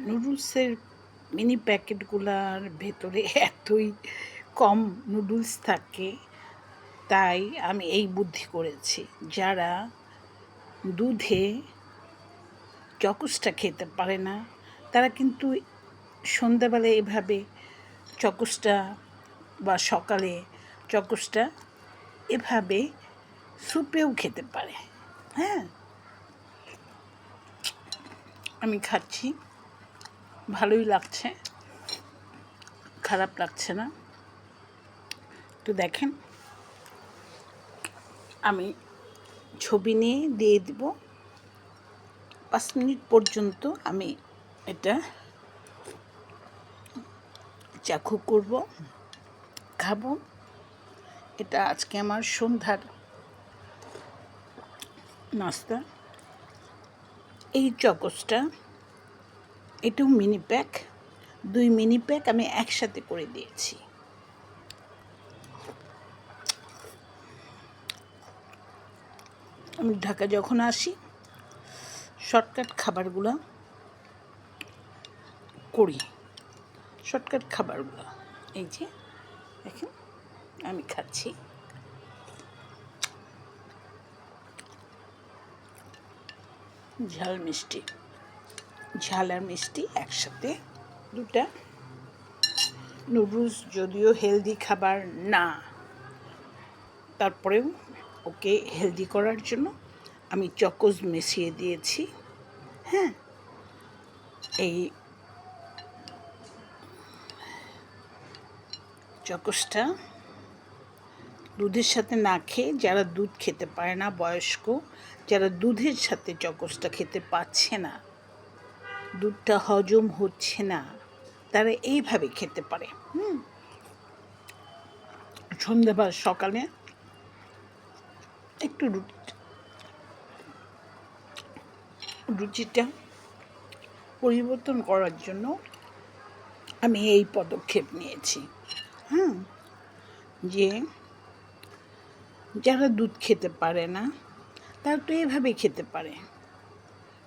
নুডলসের মিনি প্যাকেটগুলার ভেতরে এতই কম নুডলস থাকে, তাই আমি এই বুদ্ধি করেছি, যারা দুধে চকোসটা খেতে পারে না তারা কিন্তু সন্ধ্যাবেলা এভাবে চকোসটা বা সকালে চকোসটা এভাবে স্যুপেও খেতে পারে। হ্যাঁ, আমি খাচ্ছি, ভালোই লাগছে, খারাপ লাগছে না। তো দেখেন, আমি ছবি নিয়ে দিয়ে দিব। 5 মিনিট পর্যন্ত আমি এটা চাখু করব, খাবো। এটা আজকে আমার সন্ধ্যার নাস্তা। এই চকোসটা, এটাও মিনি প্যাক, 2 মিনি প্যাক আমি একসাথে করে দিয়েছি। আমি ঢাকা যখন আসি শর্টকাট খাবারগুলো করি, শর্টকাট খাবারগুলো এই যে দেখেন আমি খাচ্ছি। ঝাল মিষ্টি, ঝাল আর মিষ্টি একসাথে দুটা। নুডলস যদিও হেলদি খাবার না, তারপরেও ওকে হেলদি করার জন্য আমি চকোস মিশিয়ে দিয়েছি। হ্যাঁ, এই চকোসটা দুধের সাথে না খেয়ে, যারা দুধ খেতে পারে না, বয়স্ক যারা দুধের সাথে চকোসটা খেতে পাচ্ছে না, দুধটা হজম হচ্ছে না, তারা এইভাবে খেতে পারে। সন্ধ্যা বা সকালে একটু রুচিটা পরিবর্তন করার জন্য আমি এই পদক্ষেপ নিয়েছি। যে যারা দুধ খেতে পারে না তারা তো এভাবে খেতে পারে।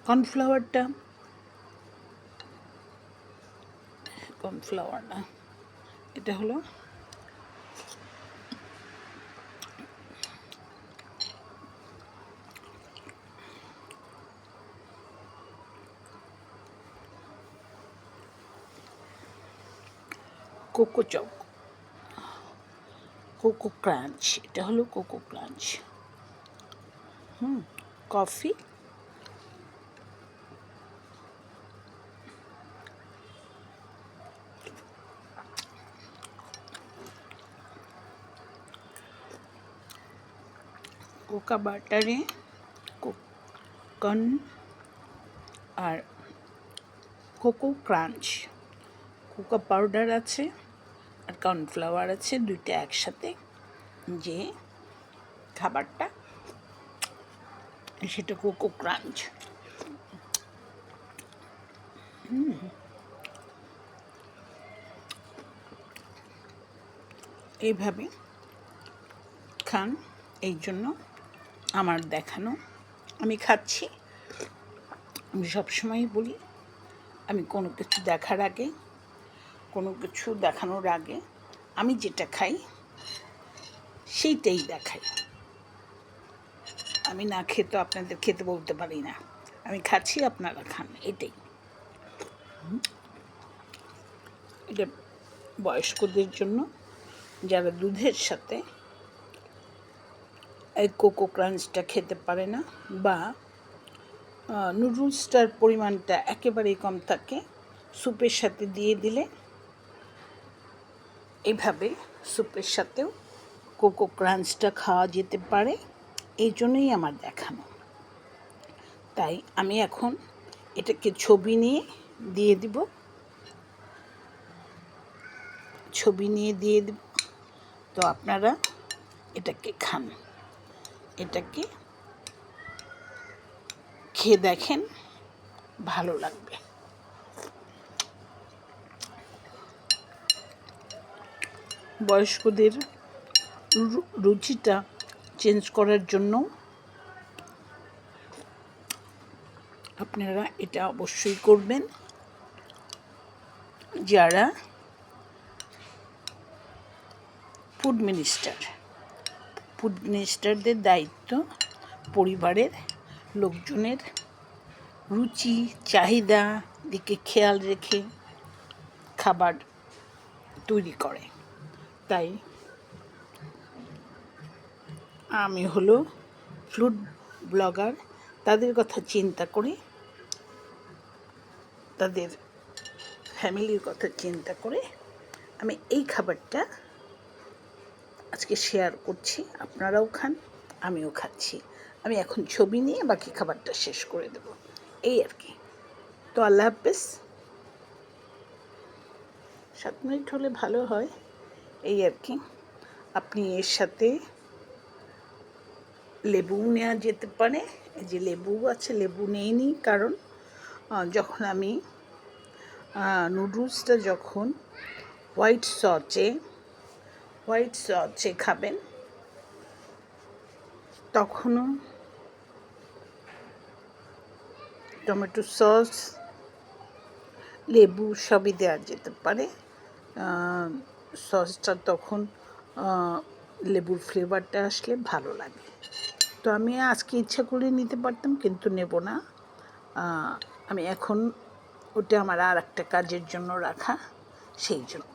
কর্নফ্লাওয়ার না, এটা হলো কোকো ক্রাঞ্চ, এটা হলো কোকো ক্রাঞ্চ। কফি, কোকা বাটারে কর্ন আর কোকো ক্রাঞ্চ, কোকো পাউডার আছে আর কর্নফ্লাওয়ার আছে, দুইটা একসাথে যে খাবারটা, সেটা কোকো ক্রাঞ্চ। এইভাবে খান, এই জন্য আমার দেখানো, আমি খাচ্ছি। আমি সবসময়ই বলি, আমি কোনো কিছু দেখার আগে, কোনো কিছু দেখানোর আগে আমি যেটা খাই সেইটাই দেখাই। আমি না খেতে আপনাদের খেতে বলতে পারি না, আমি খাচ্ছি, আপনারা খান, এটাই। এটা বয়স্কদের জন্য, যারা দুধের সাথে এই কোকো ক্রাঞ্চটা খেতে পারে না, বা নুডলসটার পরিমাণটা একেবারেই কম থাকে, স্যুপের সাথে দিয়ে দিলে এভাবে স্যুপের সাথেও কোকো ক্রাঞ্চটা খাওয়া যেতে পারে। এই জন্যই আমার দেখানো। তাই আমি এখন এটাকে ছবি নিয়ে দিয়ে দিব, তো আপনারা এটাকে খান, এটাকে খেয়ে দেখেন, ভালো লাগবে। বয়স্কদের রুচিটা চেঞ্জ করার জন্য আপনারা এটা অবশ্যই করবেন। যারা ফুড মিনিস্টারদের দায়িত্ব পরিবারের লোকজনের রুচি চাহিদা দিকে খেয়াল রেখে খাবার তৈরি করে। তাই আমি হলো ফুড ব্লগার, তাদের কথা চিন্তা করে, তাদের ফ্যামিলির কথা চিন্তা করে আমি এই খাবারটা আজকে শেয়ার করছি। আপনারাও খান, আমিও খাচ্ছি। আমি এখন ছবি নিয়ে বাকি খাবারটা শেষ করে দেব, এই আর কি। তো আল্লাহ হাফেজ। 7 মিনিট হলে ভালো হয়, এই আর কি। আপনি এর সাথে লেবু নেওয়া যেতে পারে। এই যে লেবু আছে, লেবু নেইনি, কারণ যখন আমি নুডলসটা যখন হোয়াইট সসে খাবেন তখনও টমেটো সস, লেবু সবই দেওয়া যেতে পারে। সসটা তখন লেবুর ফ্লেভারটা আসলে ভালো লাগে। তো আমি আজকে ইচ্ছা করে নিতে পারতাম, কিন্তু নেব না। আমি এখন ওটা আমার আর একটা কাজের জন্য রাখা, সেই জন্য।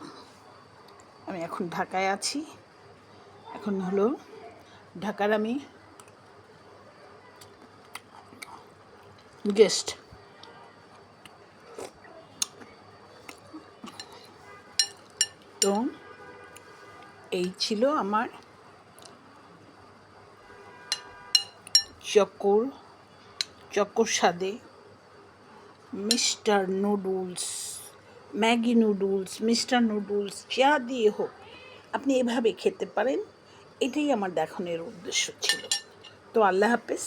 আমি এখন ঢাকায় আছি, এখন হলো ঢাকার আমি গেস্ট। তো এই ছিল আমার চকোর স্বাদে mister noodles, Maggi noodles, mister noodles, যা দিয়ে হোক আপনি এভাবে খেতে পারেন। এটাই আমার দেখানোর উদ্দেশ্য ছিল। তো আল্লাহ হাফেজ।